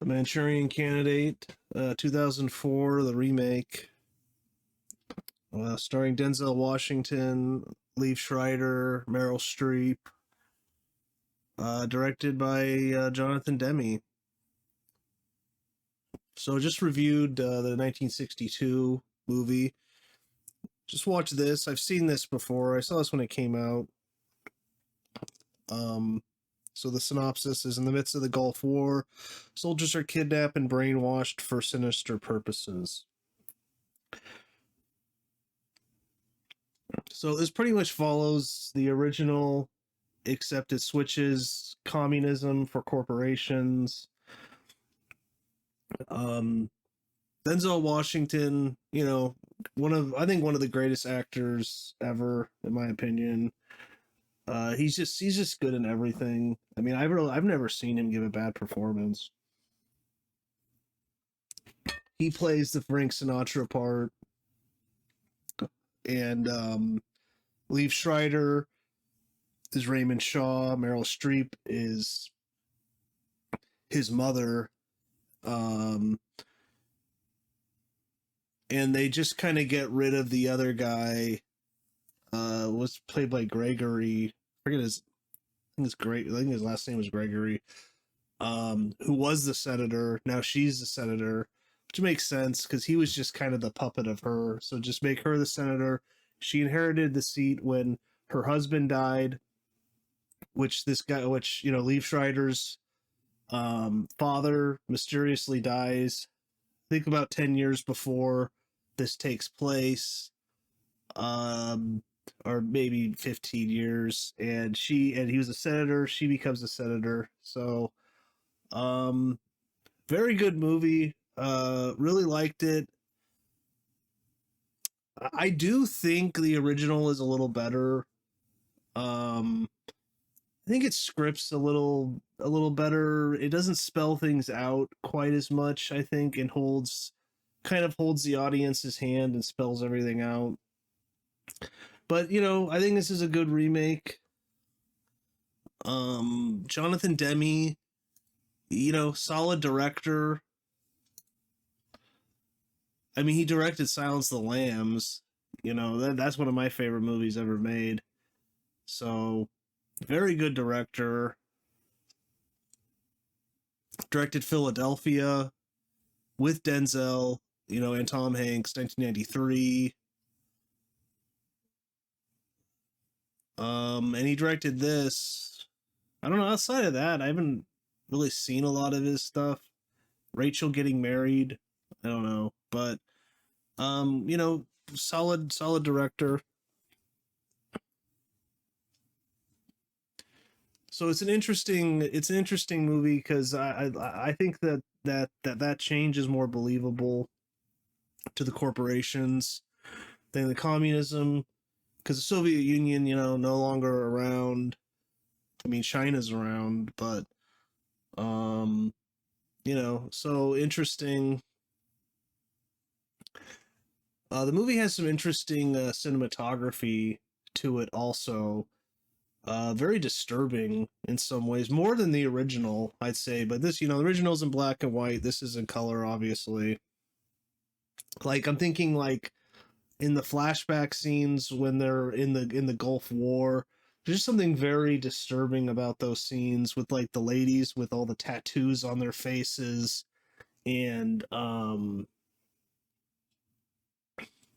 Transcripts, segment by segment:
Manchurian Candidate, 2004, the remake, starring Denzel Washington, Liev Schreiber, Meryl Streep, directed by Jonathan Demme. So just reviewed the 1962 movie. Just watch this. I've seen this before. I saw this when it came out. So the synopsis is: in the midst of the Gulf War, soldiers are kidnapped and brainwashed for sinister purposes. So this pretty much follows the original, except it switches communism for corporations. Denzel Washington, I think one of the greatest actors ever, in my opinion. He's just good in everything. I mean, I've never seen him give a bad performance. He plays the Frank Sinatra part, and Liev Schreiber is Raymond Shaw. Meryl Streep is his mother. And they just kind of get rid of the other guy. Was played by Gregory. I forget his. I think his last name was Gregory. Who was the senator? Now she's the senator, which makes sense because he was just kind of the puppet of her. So just make her the senator. She inherited the seat when her husband died, which Liev Schreiber's father mysteriously dies. I think about 10 years before this takes place, or maybe 15 years. And he was a senator. She becomes a senator. So, very good movie. Really liked it. I do think the original is a little better. I think its script's a little better. It doesn't spell things out quite as much, I think, and holds the audience's hand and spells everything out. But, I think this is a good remake. Jonathan Demme, solid director. I mean, he directed Silence of the Lambs. That's one of my favorite movies ever made. So, very good director. Directed Philadelphia with Denzel, and Tom Hanks, 1993. And he directed this. I don't know, outside of that, I haven't really seen a lot of his stuff. Rachel Getting Married, I don't know. But, solid director. So it's an interesting movie because I think that change is more believable to the corporations than the communism, because the Soviet Union, no longer around. I mean, China's around, but so interesting. The movie has some interesting cinematography to it also. Very disturbing in some ways, more than the original, I'd say. But this, the original's in black and white. This is in color, obviously. Like, I'm thinking, like, in the flashback scenes when they're in the Gulf War, there's just something very disturbing about those scenes with, like, the ladies with all the tattoos on their faces and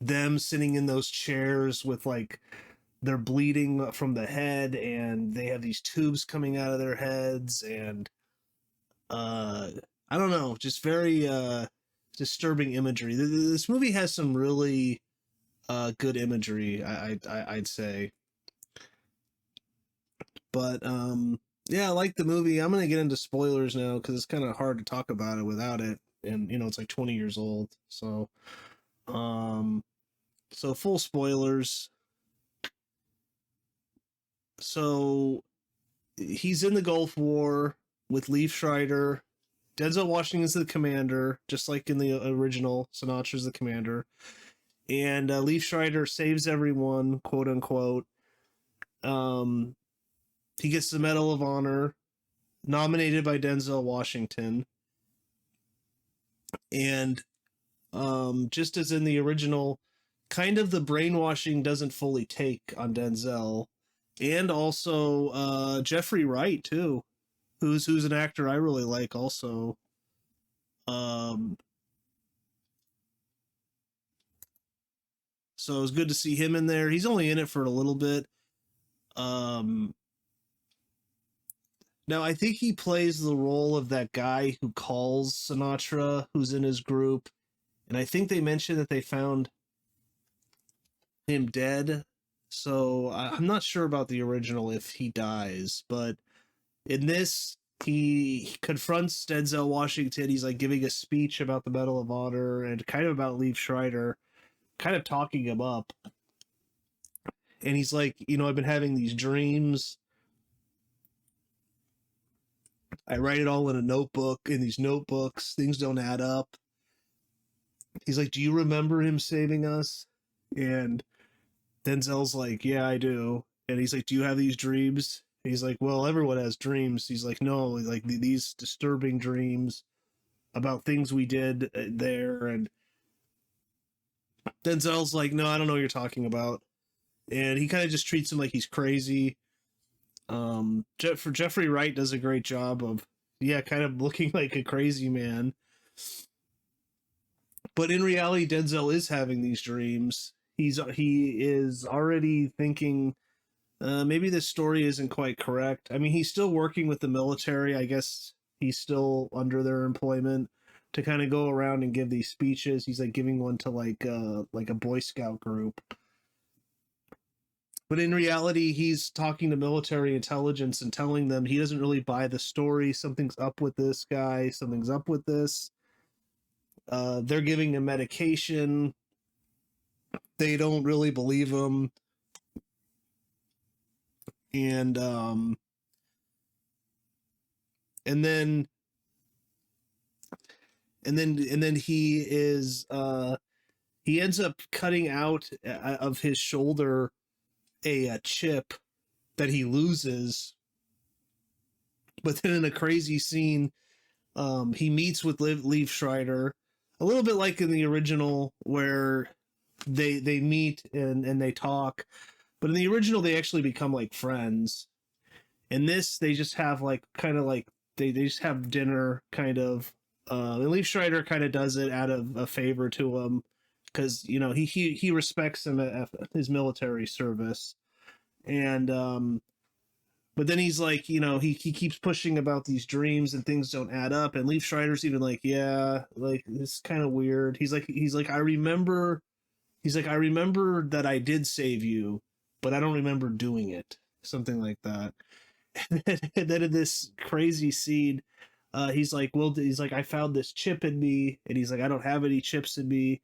them sitting in those chairs with, like, they're bleeding from the head and they have these tubes coming out of their heads, and I don't know, just very disturbing imagery. This movie has some really good imagery, I'd say. But yeah, I like the movie. I'm gonna get into spoilers now because it's kind of hard to talk about it without it, and it's like 20 years old. So full spoilers. So he's in the Gulf War with Liev Schreiber. Denzel Washington is the commander, just like in the original. Sinatra's the commander. And Liev Schreiber saves everyone, quote unquote. He gets the Medal of Honor, nominated by Denzel Washington. And just as in the original, kind of the brainwashing doesn't fully take on Denzel, and also Jeffrey Wright too, who's an actor I really like also. Um, so it was good to see him in there. He's only in it for a little bit. Um, Now I think he plays the role of that guy who calls Sinatra, who's in his group, and I think they mentioned that they found him dead. So I'm not sure about the original if he dies, but in this, he confronts Denzel Washington. He's like giving a speech about the Medal of Honor and kind of about Liev Schreiber, kind of talking him up. And he's like, I've been having these dreams. I write it all in a notebook. In these notebooks, things don't add up. He's like, do you remember him saving us? And Denzel's like, yeah, I do. And he's like, do you have these dreams? And he's like, well, everyone has dreams. He's like, no, like these disturbing dreams about things we did there. And Denzel's like, no, I don't know what you're talking about. And he kind of just treats him like he's crazy. For Jeffrey Wright does a great job of, yeah, kind of looking like a crazy man. But in reality, Denzel is having these dreams. He is already thinking maybe this story isn't quite correct. I mean, he's still working with the military. I guess he's still under their employment to kind of go around and give these speeches. He's like giving one to like a Boy Scout group. But in reality, he's talking to military intelligence and telling them he doesn't really buy the story. Something's up with this guy. Something's up with this. They're giving him medication. They don't really believe him. And and then he is he ends up cutting out of his shoulder a chip that he loses. But then in a crazy scene, he meets with Liev Schreiber, a little bit like in the original where they meet and they talk. But in the original, they actually become like friends. In this, they just have like kind of like they just have dinner kind of. And Liev Schreiber kind of does it out of a favor to him because he respects him at his military service, and but then he's like, he keeps pushing about these dreams and things don't add up, and Liev Schreiber's even like, yeah, like this is kind of weird. He's like I remember that I did save you, but I don't remember doing it, something like that. And then in this crazy scene, he's like, I found this chip in me, and he's like, I don't have any chips in me.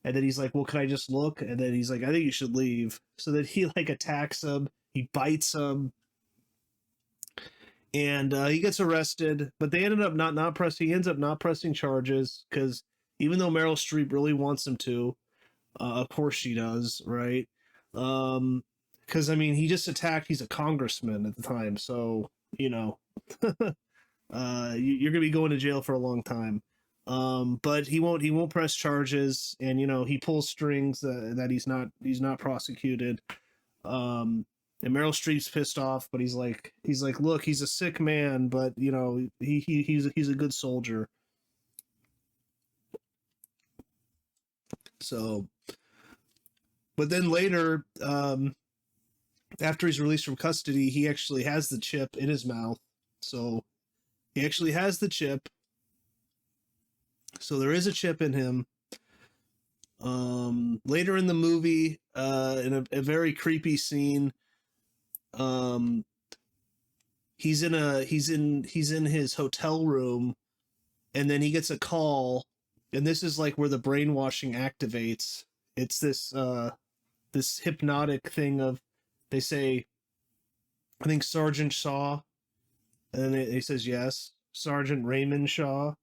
And then he's like, well, can I just look? And then he's like, I think you should leave. So then he like attacks him, he bites him, and he gets arrested. But they ended up not pressing. He ends up not pressing charges because even though Meryl Streep really wants him to, of course she does, right? Because I mean, he just attacked. He's a congressman at the time, so you know, you're gonna be going to jail for a long time. But he won't press charges, and he pulls strings that he's not prosecuted. And Meryl Streep's pissed off, but he's like, look, he's a sick man, but he's a good soldier. So, but then later, after he's released from custody, he actually has the chip in his mouth. So he actually has the chip. So there is a chip in him. Later in the movie, in a very creepy scene, um, he's in his hotel room, and then he gets a call, and this is like where the brainwashing activates. It's this hypnotic thing of, they say, I think Sergeant Shaw, and then he says yes, Sergeant Raymond Shaw.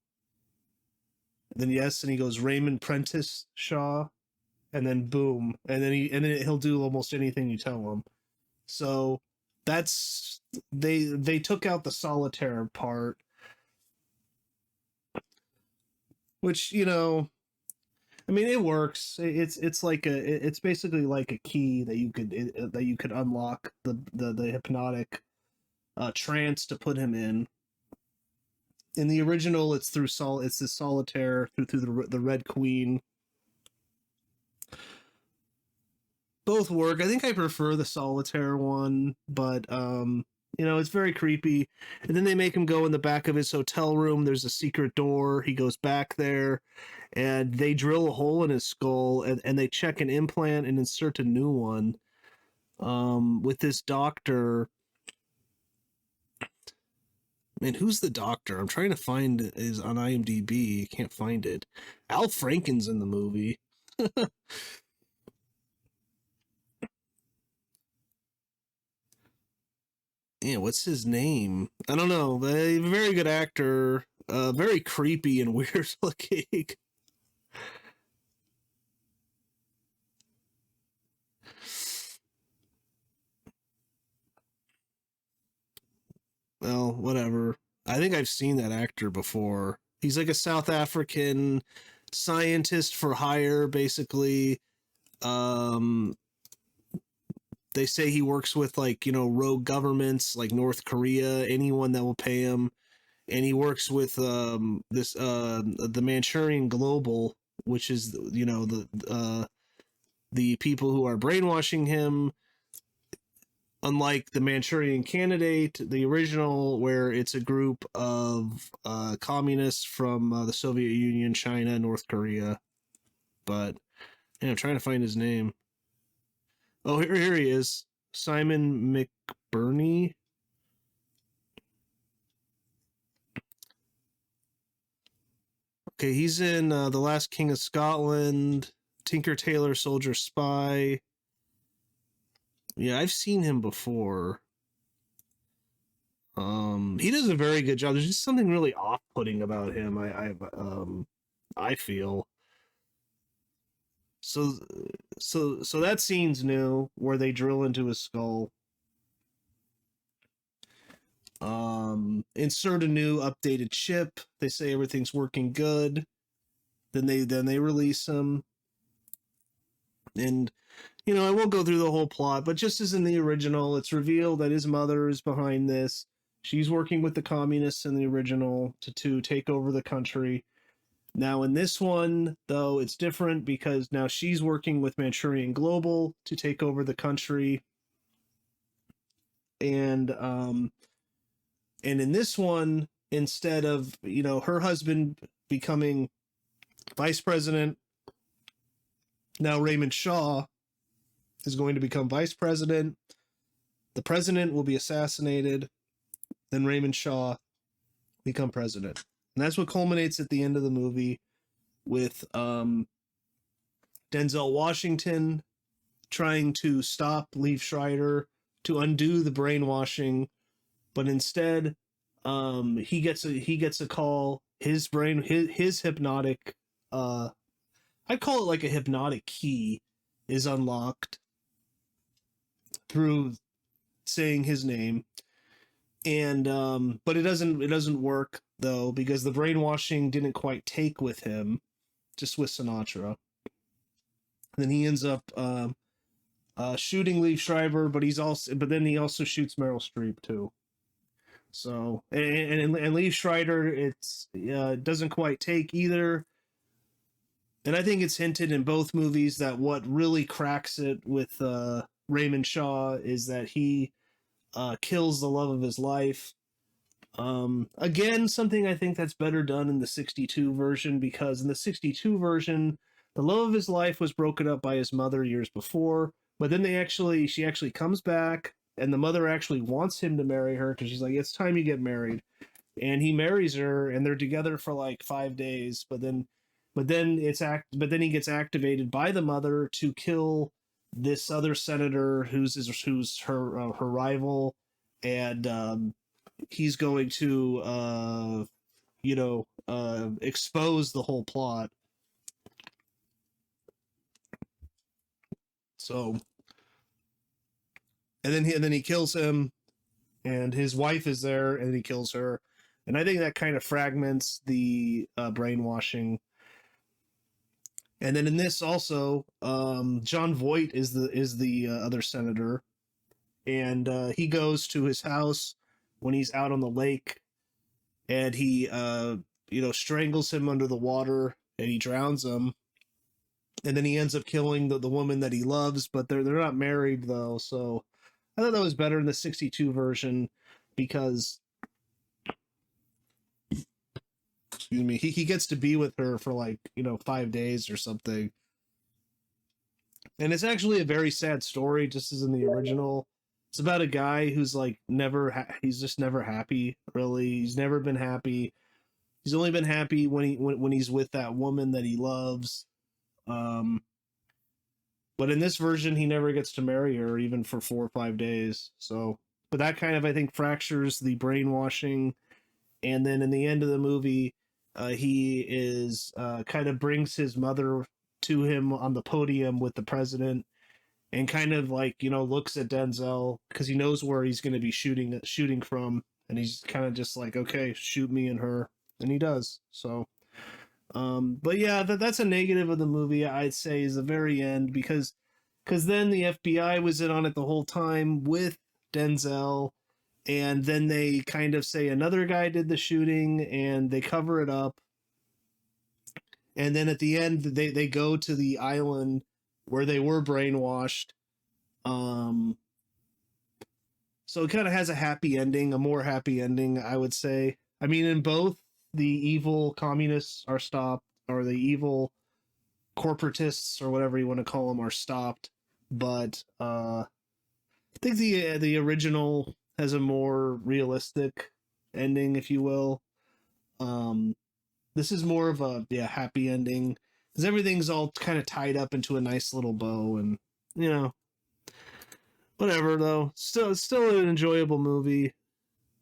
And then yes, and he goes Raymond Prentice Shaw, and then boom, and then he'll do almost anything you tell him. So that's they took out the solitaire part. which, I mean, it works. It's basically like a key that you could unlock the hypnotic trance to put him in. In the original, it's the solitaire through the Red Queen. Both work. I think I prefer the solitaire one, but it's very creepy. And then they make him go in the back of his hotel room. There's a secret door. He goes back there, and they drill a hole in his skull, and they check an implant and insert a new one. With this doctor. Man, who's the doctor? I'm trying to find is on IMDb. Can't find it. Al Franken's in the movie. Yeah, what's his name? I don't know. But a very good actor. Very creepy and weird looking. Well, whatever. I think I've seen that actor before. He's like a South African scientist for hire, basically. Um, they say he works with rogue governments like North Korea, anyone that will pay him, and he works with this the Manchurian Global, which is the people who are brainwashing him. Unlike the Manchurian Candidate, the original, where it's a group of communists from the Soviet Union, China, North Korea. But yeah, I'm trying to find his name. Oh, here he is, Simon McBurney. Okay, he's in The Last King of Scotland, Tinker Tailor Soldier Spy. Yeah, I've seen him before. He does a very good job. There's just something really off-putting about him. I feel. So that scene's new, where they drill into his skull. Insert a new updated chip. They say everything's working good. Then they release him. And I won't go through the whole plot, but just as in the original, it's revealed that his mother is behind this. She's working with the communists in the original to take over the country. Now, in this one, though, it's different because now she's working with Manchurian Global to take over the country. And in this one, instead of, her husband becoming vice president, now Raymond Shaw is going to become vice president. The president will be assassinated. Then Raymond Shaw become president. And that's what culminates at the end of the movie with Denzel Washington trying to stop Liev Schreiber to undo the brainwashing, but instead he gets a call. His hypnotic I call it like a hypnotic key is unlocked through saying his name. And but it doesn't work though, because the brainwashing didn't quite take with him, just with Sinatra. Then he ends up shooting Liev Schreiber, but then he also shoots Meryl Streep too. So and Liev Schreiber, it's doesn't quite take either. And I think it's hinted in both movies that what really cracks it with Raymond Shaw is that he kills the love of his life. Again, something I think that's better done in the 62 version, because in the 62 version, the love of his life was broken up by his mother years before, but then she actually comes back, and the mother actually wants him to marry her because she's like, it's time you get married. And he marries her, and they're together for like 5 days, but then he gets activated by the mother to kill this other senator who's her rival, and he's going to expose the whole plot. So, and then he kills him, and his wife is there, and he kills her, and I think that kind of fragments the brainwashing. And then in this also, John Voight is the other senator, and he goes to his house when he's out on the lake, and he strangles him under the water, and he drowns him, and then he ends up killing the woman that he loves, but they're not married though. So I thought that was better in the 62 version because, excuse me, he gets to be with her for like 5 days or something, and it's actually a very sad story, just as in the original. It's about a guy who's like he's just never happy. Really, he's never been happy. He's only been happy when he's with that woman that he loves. Um, but in this version, he never gets to marry her even for 4 or 5 days. So, but that kind of I think fractures the brainwashing. And then in the end of the movie, he is kind of brings his mother to him on the podium with the president, and kind of like looks at Denzel because he knows where he's going to be shooting from, and he's kind of just like, okay, shoot me and her, and he does. So but yeah, that's a negative of the movie, I'd say, is the very end, because then the FBI was in on it the whole time with Denzel, and then they kind of say another guy did the shooting, and they cover it up, and then at the end they go to the island where they were brainwashed. Um, so it kind of has a happy ending, a more happy ending, I would say. I mean, in both, the evil communists are stopped, or the evil corporatists, or whatever you want to call them, are stopped. But I think the original has a more realistic ending, if you will. Um, this is more of a happy ending because everything's all kind of tied up into a nice little bow, and you know whatever though. Still an enjoyable movie.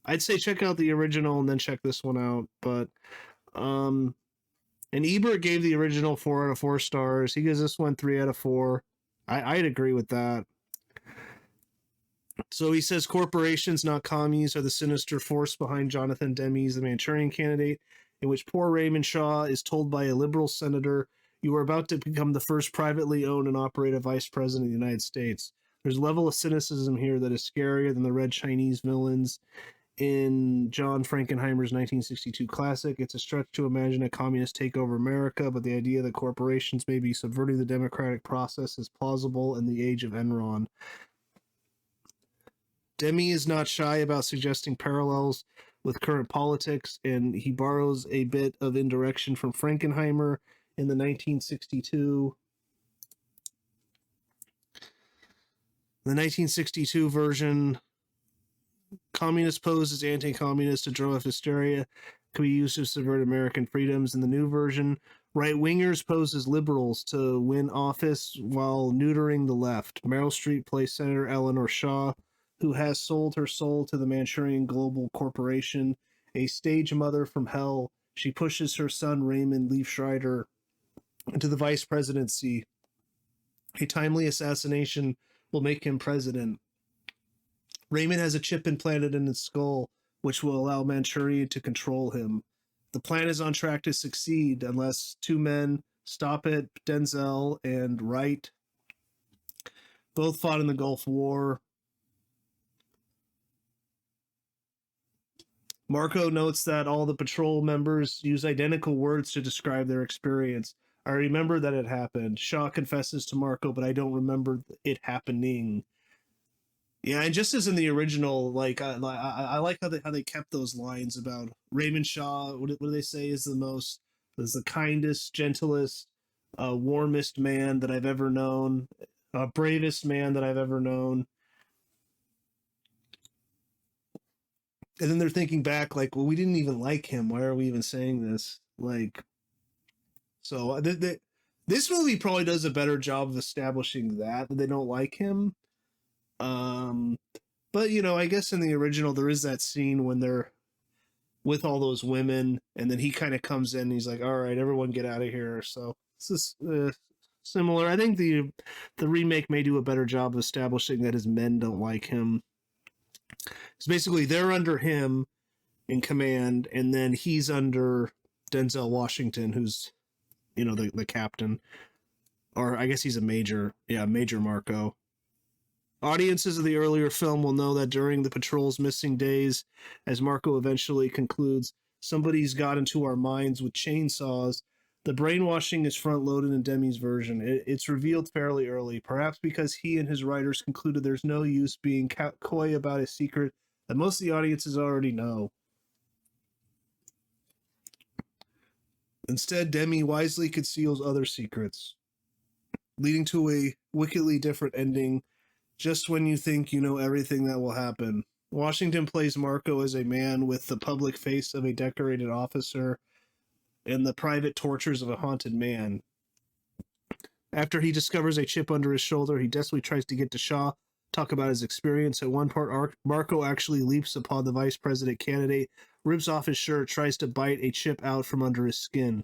I'd say check out the original and then check this one out. But um, and Ebert gave the original 4 out of 4 stars. He gives this one 3 out of 4. I'd agree with that. So he says corporations, not commies, are the sinister force behind Jonathan Demi's The Manchurian Candidate, in which poor Raymond Shaw is told by a liberal senator, "You are about to become the first privately owned and operated vice president of the United States." There's a level of cynicism here that is scarier than the red Chinese villains in John Frankenheimer's 1962 classic. It's a stretch to imagine a communist takeover America, but the idea that corporations may be subverting the democratic process is plausible in the age of Enron. Demi is not shy about suggesting parallels with current politics, and he borrows a bit of indirection from Frankenheimer in the 1962 version. Communist pose as anti-communist to drum up hysteria can be used to subvert American freedoms. In the new version, right-wingers pose as liberals to win office while neutering the left. Meryl Streep plays Senator Eleanor Shaw, who has sold her soul to the Manchurian Global Corporation. A stage mother from hell, she pushes her son Raymond Leaf Schreider into the vice presidency. A timely assassination will make him president. Raymond has a chip implanted in his skull, which will allow Manchurian to control him. The plan is on track to succeed unless two men stop it. Denzel and Wright both fought in the Gulf War. Marco notes that all the patrol members use identical words to describe their experience. I remember that it happened. Shaw confesses to Marco, but I don't remember it happening. Yeah, and just as in the original, like I like how they kept those lines about Raymond Shaw. What do they say is the kindest, gentlest, warmest man that I've ever known, bravest man that I've ever known. And then they're thinking back, like, well, we didn't even like him. Why are we even saying this? Like, so this movie probably does a better job of establishing that they don't like him. But I guess in the original there is that scene when they're with all those women, and then he kind of comes in and he's like, "All right, everyone, get out of here." So this is similar. I think the remake may do a better job of establishing that his men don't like him. So basically, they're under him in command, and then he's under Denzel Washington, who's the captain. or I guess he's a major. Yeah, Major Marco. Audiences of the earlier film will know that during the patrol's missing days, as Marco eventually concludes, somebody's got into our minds with chainsaws. The brainwashing is front loaded in Demi's version. It's revealed fairly early, perhaps because he and his writers concluded there's no use being coy about a secret that most of the audiences already know. Instead, Demi wisely conceals other secrets, leading to a wickedly different ending just when you think you know everything that will happen. Washington plays Marco as a man with the public face of a decorated officer and the private tortures of a haunted man. After he discovers a chip under his shoulder, he desperately tries to get to Shaw, talk about his experience. At one part, Marco actually leaps upon the vice president candidate, rips off his shirt, tries to bite a chip out from under his skin.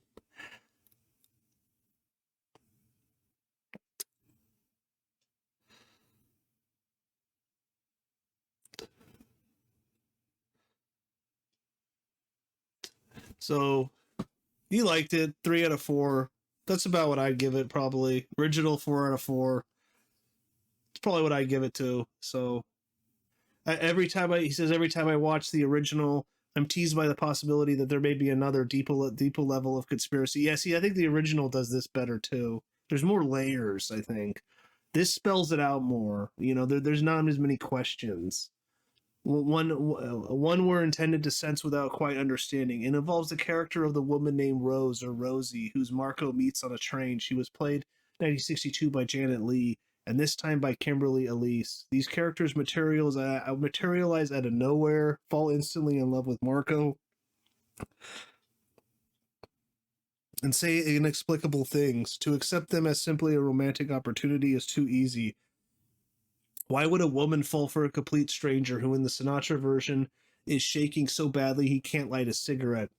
So you liked it. 3 out of 4. That's about what I'd give it, probably. Original 4 out of 4. It's probably what I'd give it to. So he says every time I watch the original, I'm teased by the possibility that there may be another deeper level of conspiracy. Yeah, see, I think the original does this better too. There's more layers, I think. This spells it out more. There's not as many questions. One were intended to sense without quite understanding. It involves the character of the woman named Rose, or Rosie, whose Marco meets on a train. She was played 1962 by Janet Leigh, and this time by Kimberly Elise. These characters materialize out of nowhere, fall instantly in love with Marco, and say inexplicable things. To accept them as simply a romantic opportunity is too easy. Why would a woman fall for a complete stranger who, in the Sinatra version, is shaking so badly he can't light a cigarette?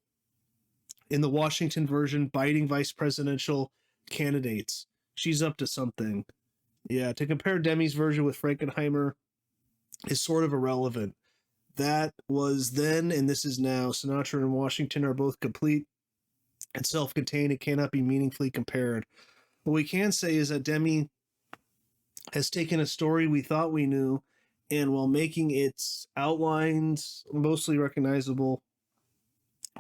In the Washington version, biting vice presidential candidates. She's up to something. Yeah, to compare Demi's version with Frankenheimer is sort of irrelevant. That was then, and this is now. Sinatra and Washington are both complete and self-contained and cannot be meaningfully compared. What we can say is that Demi has taken a story we thought we knew, and while making its outlines mostly recognizable,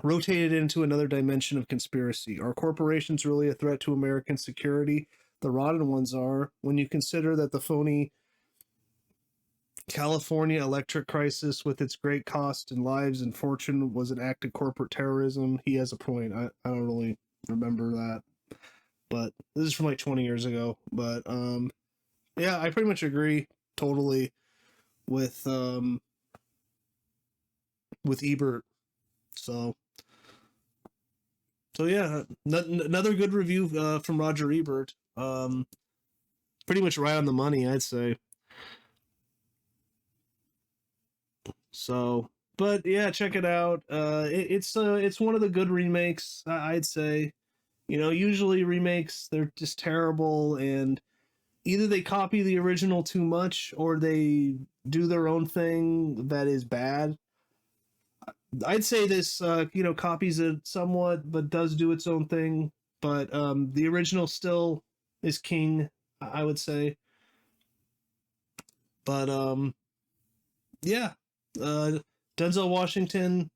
rotated into another dimension of conspiracy. Are corporations really a threat to American security? The rotten ones are, when you consider that the phony California electric crisis, with its great cost in lives and fortune, was an act of corporate terrorism. He has a point. I don't really remember that, but this is from like 20 years ago. But yeah, I pretty much agree totally with Ebert. So yeah, another good review from Roger Ebert. Pretty much right on the money, I'd say. So, but yeah, check it out. It's one of the good remakes, I'd say. Usually remakes, they're just terrible, and either they copy the original too much or they do their own thing that is bad. I'd say this, copies it somewhat, but does do its own thing. But the original still is king, I would say. But yeah, Denzel Washington,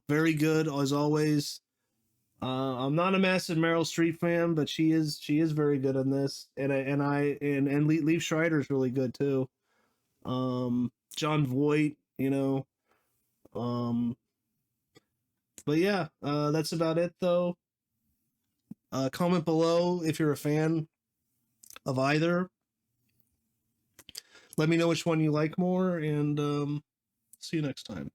very good as always. I'm not a massive Meryl Streep fan, but she is very good in this, and Liev Schreider's really good too. John Voight, but yeah, that's about it though. Comment below if you're a fan of either. Let me know which one you like more, and see you next time.